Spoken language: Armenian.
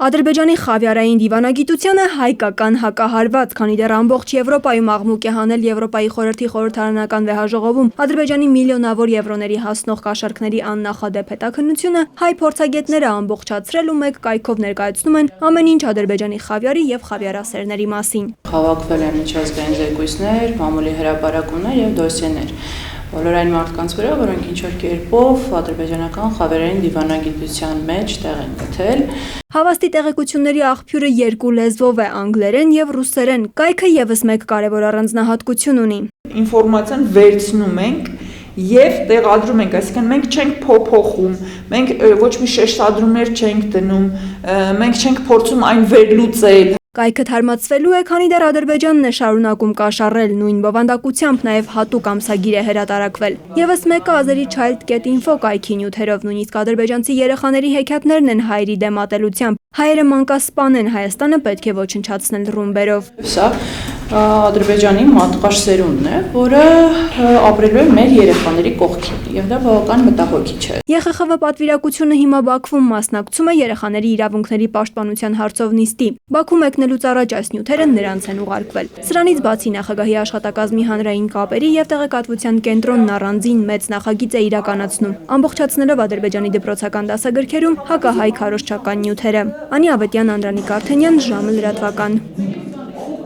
Ադրբեջանի խավիարային դիվանագիտությանը հայկական հակահարված, քանի դեռ ամբողջ Եվրոպայում աղմուկ է հանել Եվրոպայի խորհրդի խորհրդարանական վեհաժողովում Ադրբեջանի միլիոնավոր եվրոների հասնող կաշառքների աննախադեպ հետաքննությունը, հայ փորձագետները ամբողջացրել ու մեկ կայքով ներկայացնում են ամեն ինչ Ադրբեջանի խավիարի եւ խավիարասերների մասին։ Հավաքվել են միջազգային զեկույցներ, մամուլի հրապարակումներ եւ դոսիեներ։ Բոլոր այն մարդկանց վրա, որոնք ինչ-որ կերպով ադրբեջանական խավիարային դիվանագիտության մեջ տեղ են գտել։ Հավաստի տեղեկությունների աղբյուրը երկու լեզվով է՝ անգլերեն եւ ռուսերեն։ Կայքը եւս մեկ կարեւոր առանձնահատկություն ունի։ Ինֆորմացիան վերցնում ենք եւ տեղադրում ենք, այսինքն մենք չենք փոփոխում, մենք ոչ մի շեշտադրումներ չենք դնում, մենք չենք փորձում այն վերլուծել։ Կայքը թարմացվելու է, քանի դեռ Ադրբեջանն է շարունակում կաշառել, նույն բովանդակությամբ նաև հատուկ ամսագիր է հրատարակվել։ Եվս մեկը azeri.child.info կայքի նյութերով, նույնիսկ ադրբեջանցի երեխաների հեքիաթներն են հայերի դեմ ատելությամբ։ Հայերը մանկասպան են, Հայաստանը պետք է ոչնչացնել ռումբերով։ Սա Ադրբեջանի մատყաշ սերունդն է, որը ապրելու է մեր երեխաների կողքին, եւ դա բավական մտահոգիչ է։ ԵԽԽՎ պատվիրակությունը հիմա Բաքվում մասնակցում է երեխաների իրավունքների պաշտպանության հարցով նիստի։ Բաքու մեկնելուց առաջ այս նյութերը նրանց են ուղարկվել։ Սրանից բացի նախագահի աշխատակազմի հանրային կապերի եւ տեղեկատվության կենտրոնն առանձին մեծ նախագիծ է իրականացնում, ամբողջացնելով Ադրբեջանի դպրոցական դասագրքերում հակահայ քարոզչական նյութերը։ Անի Ավետյան, Անդրանիկ Արթենյան, ժամը լրատվական։